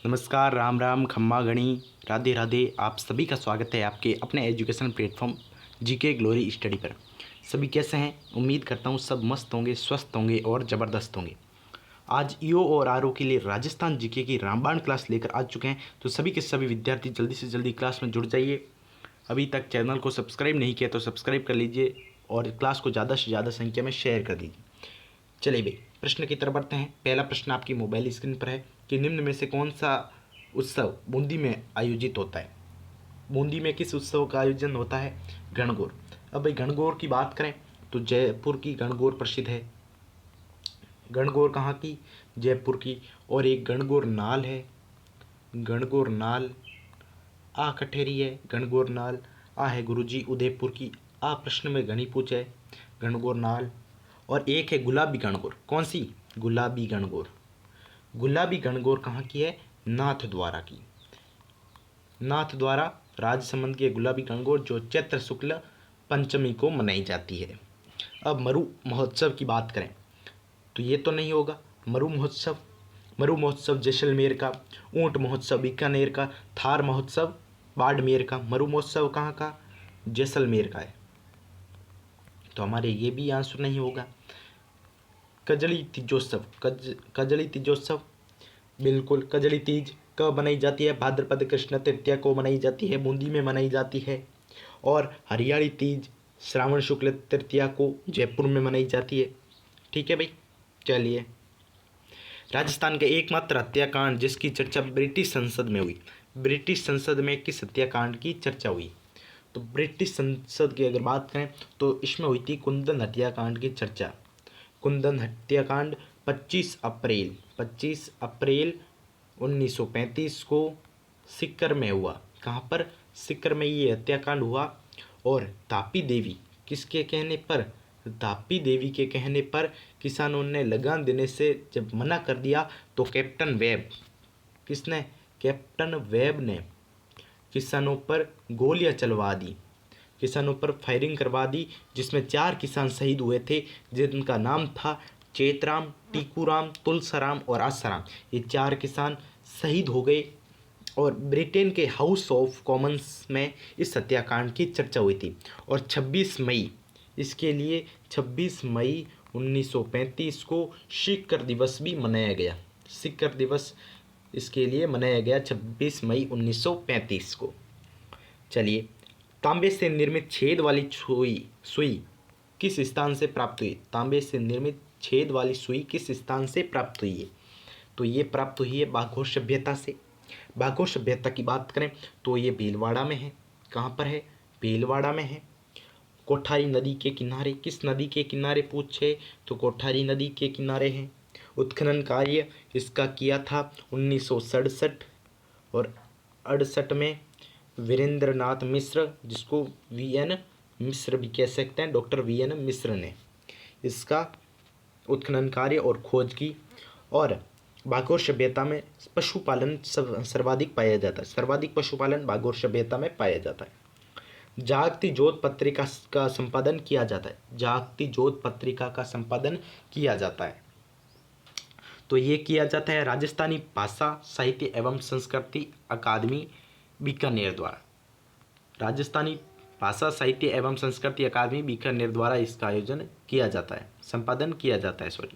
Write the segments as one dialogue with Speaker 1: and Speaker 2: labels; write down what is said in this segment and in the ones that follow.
Speaker 1: नमस्कार, राम राम, खम्मा गणी, राधे राधे। आप सभी का स्वागत है आपके अपने education platform GK glory study पर। सभी कैसे हैं? उम्मीद करता हूँ सब मस्त होंगे, स्वस्थ होंगे और ज़बरदस्त होंगे। आज ईओ और आरओ के लिए राजस्थान जीके की रामबाण क्लास लेकर आ चुके हैं, तो सभी के सभी विद्यार्थी जल्दी से जल्दी क्लास में जुड़ जाइए। अभी तक चैनल को सब्सक्राइब नहीं किया तो सब्सक्राइब कर लीजिए और क्लास को ज़्यादा से ज़्यादा संख्या में शेयर कर दीजिए। चलिए भाई, प्रश्न की तरफ बढ़ते हैं। पहला प्रश्न आपकी मोबाइल स्क्रीन पर है कि निम्न में से कौन सा उत्सव बूंदी में आयोजित होता है? बूंदी में किस उत्सव का आयोजन होता है? गणगौर। अब भाई गणगौर की बात करें तो जयपुर की गणगौर प्रसिद्ध है। गणगौर कहाँ की? जयपुर की। और एक गणगौर नाल है, गणगौर नाल। आ कठेरी है, गणगौर नाल। आ है गुरुजी उदयपुर की। आ प्रश्न में गणी पूछा है, गणगौर नाल। और एक है गुलाबी गणगौर। कौन सी? गुलाबी गणगौर। गुलाबी गणगौर कहाँ की है? नाथ द्वारा की। नाथ द्वारा राजसमंद की गुलाबी गणगौर जो चैत्र शुक्ल पंचमी को मनाई जाती है। अब मरु महोत्सव की बात करें तो ये तो नहीं होगा। मरु महोत्सव, मरु महोत्सव जैसलमेर का। ऊंट महोत्सव बीकानेर का। थार महोत्सव बाड़मेर का। मरु महोत्सव कहाँ का? जैसलमेर का है, तो हमारे ये भी आंसर नहीं होगा। कजली तीजोत्सव, कजली तीजोत्सव, बिल्कुल। कजली तीज कब मनाई जाती है? भाद्रपद कृष्ण तृतीया को मनाई जाती है, बूंदी में मनाई जाती है। और हरियाली तीज श्रावण शुक्ल तृतीया को जयपुर में मनाई जाती है। ठीक है भाई, चलिए। राजस्थान के एकमात्र हत्याकांड जिसकी चर्चा ब्रिटिश संसद में हुई। ब्रिटिश संसद में किस हत्याकांड की चर्चा हुई? तो ब्रिटिश संसद की अगर बात करें तो इसमें हुई थी कुंदन हत्याकांड की चर्चा। कुंदन हत्याकांड 25 अप्रैल 1935 को सीकर में हुआ। कहाँ पर? सीकर में ये हत्याकांड हुआ। और तापी देवी किसके कहने पर? तापी देवी के कहने पर किसानों ने लगान देने से जब मना कर दिया तो कैप्टन वेब, किसने? कैप्टन वेब ने किसानों पर गोलियां चलवा दी, किसानों पर फायरिंग करवा दी, जिसमें 4 किसान शहीद हुए थे जिनका नाम था चेतराम, टीकूराम, तुलसाराम और आसाराम। ये 4 किसान शहीद हो गए। और ब्रिटेन के हाउस ऑफ कॉमन्स में इस हत्याकांड की चर्चा हुई थी। और 26 मई, इसके लिए 26 मई 1935 को सीकर दिवस भी मनाया गया। सीकर दिवस इसके लिए मनाया गया 26 मई 1935 को। चलिए, तांबे से निर्मित छेद वाली सुई किस स्थान से प्राप्त हुई? तांबे से निर्मित छेद वाली सुई किस स्थान से प्राप्त हुई है? तो ये प्राप्त हुई है बाघोर सभ्यता से। बाघोर सभ्यता की बात करें तो ये भीलवाड़ा में है। कहाँ पर है? भीलवाड़ा में है। कोठारी नदी के किनारे। किस नदी के किनारे पूछे तो कोठारी नदी के किनारे है। उत्खनन कार्य इसका किया था 1967 और 68 में वीरेंद्र नाथ मिश्र, जिसको वीएन मिश्र भी कह सकते हैं, डॉक्टर वीएन मिश्र ने इसका उत्खनन कार्य और खोज की। और बाघोर सभ्यता में पशुपालन सर्वाधिक पाया जाता है। सर्वाधिक पशुपालन बाघोर सभ्यता में पाया जाता है। जागती जोत पत्रिका का संपादन किया जाता है। जागती जोत पत्रिका का संपादन किया जाता है, तो ये किया जाता है राजस्थानी भाषा साहित्य एवं संस्कृति अकादमी बीकानेर द्वारा। राजस्थानी भाषा साहित्य एवं संस्कृति अकादमी बीकानेर द्वारा इसका आयोजन किया जाता है, संपादन किया जाता है।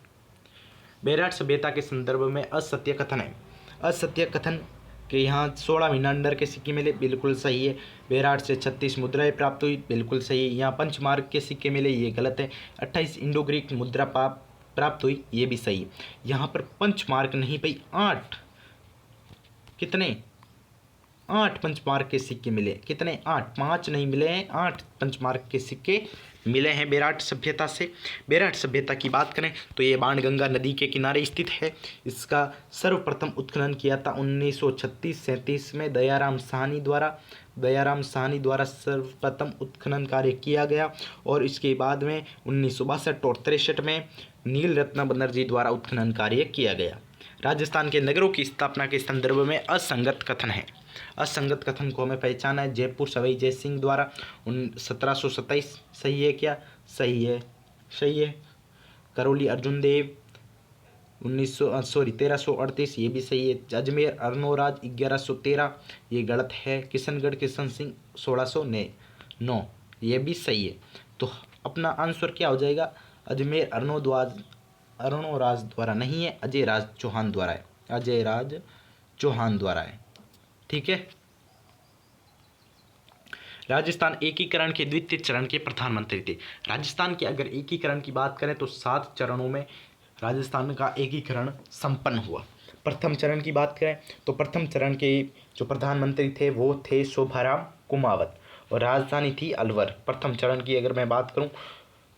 Speaker 1: बेराट सभ्यता के संदर्भ में असत्य कथन है। असत्य कथन के यहाँ 16 मीनांडर के सिक्के मिले, बिल्कुल सही है। बेराट से 36 मुद्राएं प्राप्त हुई, बिल्कुल सही है। यहाँ पंचमार्क के सिक्के मिले, ये गलत है। 28 इंडो ग्रीक मुद्रा प्राप्त हुई, ये भी सही। यहाँ पर पंचमार्क नहीं भाई, 8 कितने 8 पंचमार्क के सिक्के मिले। कितने? 8, 5 नहीं मिले हैं, 8 पंचमार्क के सिक्के मिले हैं बेराट सभ्यता से। बेराट सभ्यता की बात करें तो ये बाणगंगा नदी के किनारे स्थित है। इसका सर्वप्रथम उत्खनन किया था 1936-37 में दयाराम साहनी द्वारा। दयाराम साहनी द्वारा सर्वप्रथम उत्खनन कार्य किया गया। और इसके बाद में 1962 और 63 में नील रत्न बनर्जी द्वारा उत्खनन कार्य किया गया। राजस्थान के नगरों की स्थापना के संदर्भ में असंगत कथन है। असंगत कथन को हमें पहचाना है जयपुर सवाई जय सिंह द्वारा 1727। सही है क्या? सही है, सही है। करौली अर्जुन देव 1338, ये भी सही है। अजमेर अर्नोराज 1113, ये गलत है। किशनगढ़ किशन सिंह 1609, ये भी सही है। तो अपना आंसर क्या हो जाएगा? अजमेर अर्नोराज द्वारा नहीं है, अजय राज चौहान द्वारा है। अजय राज चौहान द्वारा है। ठीक है। राजस्थान एकीकरण के द्वितीय चरण के प्रधानमंत्री थे। राजस्थान के अगर एकीकरण की बात करें तो 7 चरणों में राजस्थान का एकीकरण संपन्न हुआ। प्रथम चरण की बात करें तो प्रथम चरण के जो प्रधानमंत्री थे वो थे शोभाराम कुमावत और राजधानी थी अलवर। प्रथम चरण की अगर मैं बात करूं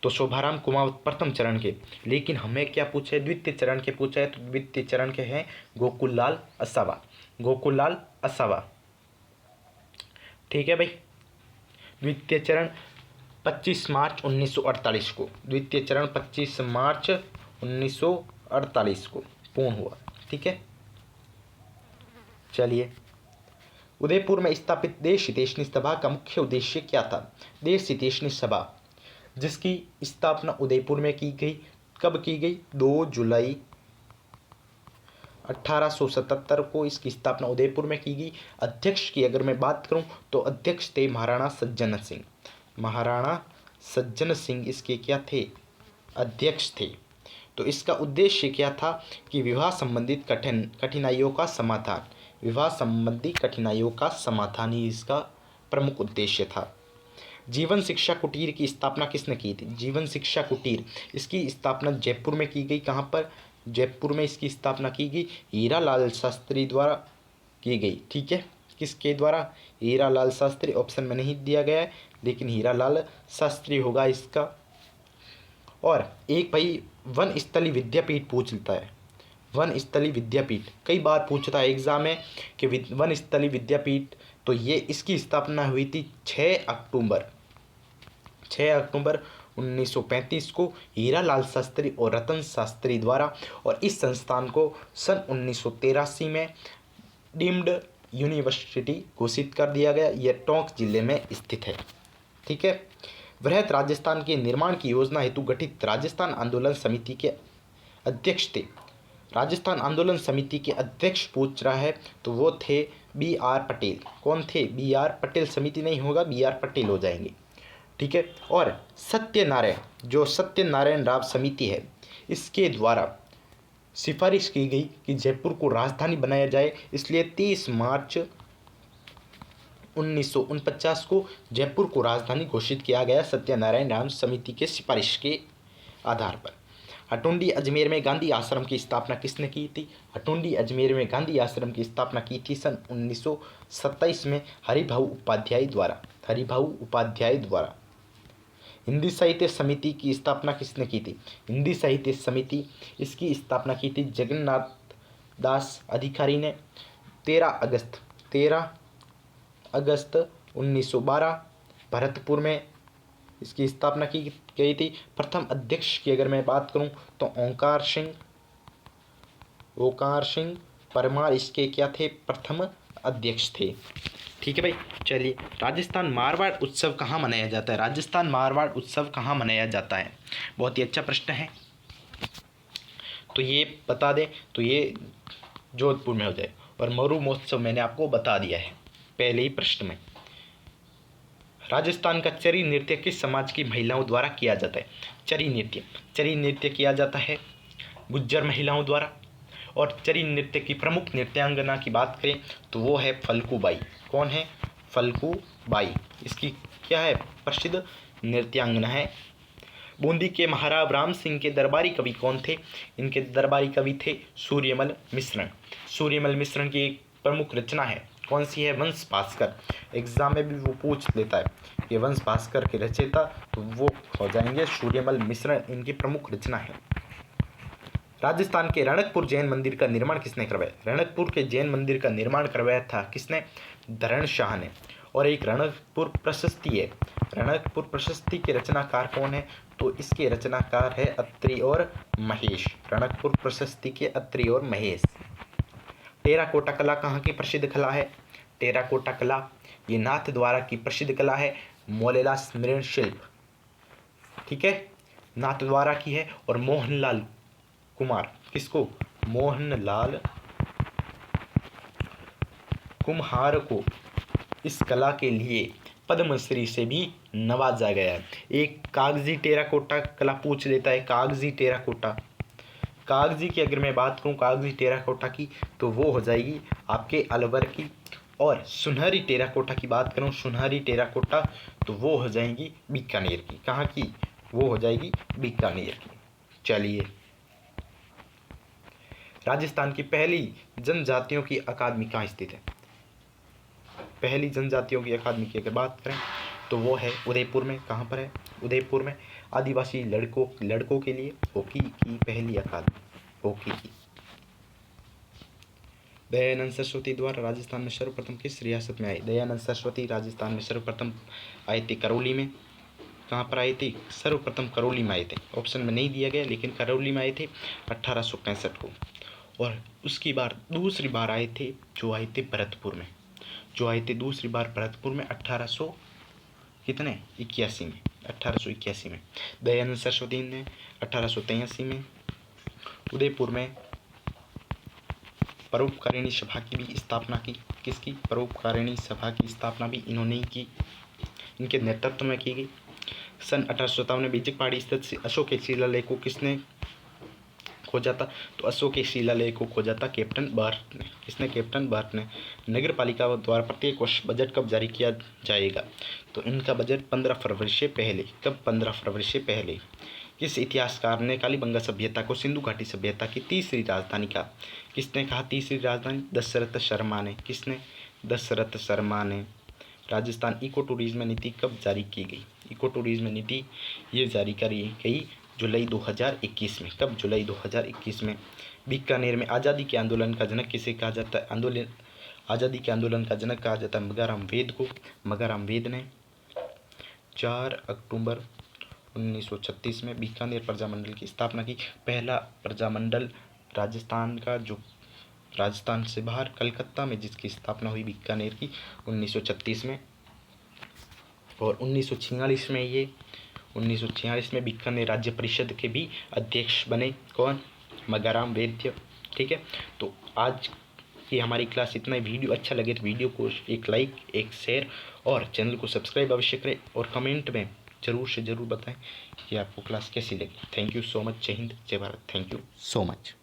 Speaker 1: तो शोभाराम कुमावत प्रथम चरण के। लेकिन हमें क्या पूछा है? द्वितीय चरण के पूछा है। तो द्वितीय चरण के हैं गोकुललाल असावा। गोकुललाल असावा। ठीक है भाई। द्वितीय चरण 25 मार्च 1948 को, द्वितीय चरण 25 मार्च 1948 को पूर्ण हुआ। ठीक है। चलिए, उदयपुर में स्थापित देश हितैषणी सभा का मुख्य उद्देश्य क्या था? देश हितैषणी सभा जिसकी स्थापना उदयपुर में की गई, कब की गई? 2 जुलाई 1877 को इसकी स्थापना उदयपुर में की गई। अध्यक्ष की अगर मैं बात करूं तो अध्यक्ष थे महाराणा सज्जन सिंह। महाराणा सज्जन सिंह इसके क्या थे? अध्यक्ष थे। तो इसका उद्देश्य क्या था कि विवाह संबंधित कठिनाइयों का समाधान, विवाह संबंधी कठिनाइयों का समाधान ही इसका प्रमुख उद्देश्य था। जीवन शिक्षा कुटीर की स्थापना किसने की थी? जीवन शिक्षा कुटीर, इसकी स्थापना जयपुर में की गई। कहाँ पर? जयपुर में इसकी स्थापना की गई हीरालाल शास्त्री द्वारा की गई। ठीक है। किसके द्वारा? हीरालाल शास्त्री। ऑप्शन में नहीं दिया गया है लेकिन हीरालाल शास्त्री होगा इसका। और एक भाई वन स्थली विद्यापीठ पूछ लेता है। वन स्थली विद्यापीठ कई बार पूछता है एग्जाम में कि वन स्थली विद्यापीठ, तो ये इसकी स्थापना हुई थी 6 अक्टूबर 1935 को हीरालाल शास्त्री और रतन शास्त्री द्वारा। और इस संस्थान को सन 1983 में डीम्ड यूनिवर्सिटी घोषित कर दिया गया। यह टोंक जिले में स्थित है। ठीक है। वृहत राजस्थान के निर्माण की योजना हेतु गठित राजस्थान आंदोलन समिति के अध्यक्ष थे। राजस्थान आंदोलन समिति के अध्यक्ष पूछ रहा है तो वो थे BR पटेल। कौन थे? BR पटेल। समिति नहीं होगा, BR पटेल हो जाएंगे। ठीक है। और सत्यनारायण, जो सत्यनारायण राव समिति है, इसके द्वारा सिफारिश की गई कि जयपुर को राजधानी बनाया जाए। इसलिए 30 मार्च 1949 को जयपुर को राजधानी घोषित किया गया सत्यनारायण राव समिति के सिफारिश के आधार पर। हटुंडी अजमेर में गांधी आश्रम की स्थापना किसने की थी? हटुंडी अजमेर में गांधी आश्रम की स्थापना की थी सन 1927 में हरिभाऊ उपाध्याय द्वारा। हरिभाऊ उपाध्याय द्वारा। हिंदी साहित्य समिति की स्थापना किसने की थी? हिंदी साहित्य समिति, इसकी स्थापना की थी जगन्नाथ दास अधिकारी ने 13 अगस्त 1912 भरतपुर में इसकी स्थापना की गई थी। प्रथम अध्यक्ष की अगर मैं बात करूं तो ओंकार सिंह परमार इसके क्या थे? प्रथम अध्यक्ष थे। ठीक है भाई। चलिए, राजस्थान मारवाड़ उत्सव कहाँ मनाया जाता है? राजस्थान मारवाड़ उत्सव कहाँ मनाया जाता है? बहुत ही अच्छा प्रश्न है। तो ये बता दें तो ये जोधपुर में हो जाए। और मरु महोत्सव मैंने आपको बता दिया है पहले ही प्रश्न में। राजस्थान का चरी नृत्य किस समाज की महिलाओं द्वारा किया जाता है? चरी नृत्य किया जाता है गुज्जर महिलाओं द्वारा। और चरी नृत्य की प्रमुख नृत्यांगना की बात करें तो वो है फल्गुबाई। कौन है? फल्गुबाई। इसकी क्या है? प्रसिद्ध नृत्यांगना है। बूंदी के महाराज राम सिंह के दरबारी कवि कौन थे? इनके दरबारी कवि थे सूर्यमल मिश्रण। सूर्यमल मिश्रण की एक प्रमुख रचना है, कौन सी है? वंश भास्कर। एग्जाम में भी वो पूछ लेता है कि वंश भास्कर के रचयिता, तो वो हो जाएंगे सूर्यमल मिश्रण। इनकी प्रमुख रचना है। राजस्थान के रणकपुर जैन मंदिर का निर्माण किसने करवाया? रणकपुर के जैन मंदिर का निर्माण करवाया था किसने? धरण शाह ने। और एक रणकपुर प्रशस्ति है। रणकपुर प्रशस्ति के रचनाकार कौन है? तो इसके रचनाकार है अत्रि और महेश। रणकपुर प्रशस्ति के अत्रि और महेश। टेराकोटा कला कहाँ की प्रसिद्ध कला है? टेराकोटा कला ये नाथद्वारा की प्रसिद्ध कला है। मोलेलास मृण शिल्प, ठीक है, नाथद्वारा की है। और मोहनलाल कुमार, किसको? मोहनलाल कुम्हार को इस कला के लिए पद्मश्री से भी नवाजा गया है। एक कागजी टेराकोटा कला पूछ लेता है, कागजी टेराकोटा। कागजी की अगर मैं बात करूँ कागजी टेराकोटा की, तो वो हो जाएगी आपके अलवर की। और सुनहरी टेराकोटा की बात करूँ, सुनहरी टेराकोटा, तो वो हो जाएगी बीकानेर की। कहाँ की? वो हो जाएगी बीकानेर की। चलिए, राजस्थान की पहली जनजातियों की अकादमी कहाँ स्थित है? पहली जनजातियों की अकादमी की अगर बात करें तो वो है उदयपुर में। कहाँ पर है? उदयपुर में। आदिवासी लड़कों के लिए हॉकी की पहली अकादमी, हॉकी की। दयानंद सरस्वती द्वारा राजस्थान में सर्वप्रथम किस रियासत में आए? दयानंद सरस्वती राजस्थान में सर्वप्रथम आए थे करौली में। कहाँ पर आए थे? सर्वप्रथम करौली में आए थे। ऑप्शन में नहीं दिया गया, लेकिन करौली में आए थे 1865 को। और उसकी बार दूसरी बार आए थे भरतपुर में। दूसरी बार भरतपुर में 1881 में। दयानंद सरस्वती ने 1883 में उदयपुर में परोपकारिणी सभा की भी स्थापना की। किसकी? परोपकारिणी सभा की स्थापना भी इन्होंने ही की, इनके नेतृत्व में की गई। सन 1857 में बीजक पहाड़ी स्थित अशोक के शिलालेख को किसने खोजा था? तो अशोक के शिलालेख को खोजा था कैप्टन बर्थ ने। किसने? कैप्टन बर्थ ने। नगर पालिका द्वारा प्रत्येक वर्ष बजट कब जारी किया जाएगा? तो इनका बजट 15 फरवरी से पहले। कब? 15 फरवरी से पहले। किस इतिहासकार ने कालीबंगा सभ्यता को सिंधु घाटी सभ्यता की तीसरी राजधानी कहा? किसने कहा तीसरी राजधानी? दशरथ शर्मा ने। किसने? दशरथ शर्मा ने। राजस्थान इको टूरिज्म नीति कब जारी की गई? इको टूरिज्म नीति ये जारी करी गई जुलाई 2021 में। कब? जुलाई 2021 में। बीकानेर में आज़ादी के आंदोलन का जनक किसे कहा जाता है? आज़ादी के आंदोलन का जनक कहा जाता है मगाराम वेद को। मगाराम वेद ने 4 अक्टूबर 1936 में बीकानेर प्रजामंडल की स्थापना की। पहला प्रजामंडल राजस्थान का, जो राजस्थान से बाहर कलकत्ता में जिसकी स्थापना हुई बीकानेर की 1936 में। और 1946 में बीकानेर राज्य परिषद के भी अध्यक्ष बने। कौन? मगाराम वैद्य। ठीक है, तो आज की हमारी क्लास इतना ही। वीडियो अच्छा लगे तो वीडियो को एक लाइक, एक शेयर और चैनल को सब्सक्राइब अवश्य करें। और कमेंट में ज़रूर से ज़रूर बताएं कि आपको क्लास कैसी लगी। Thank you so much. जय हिंद, जय Bharat. Thank you so much.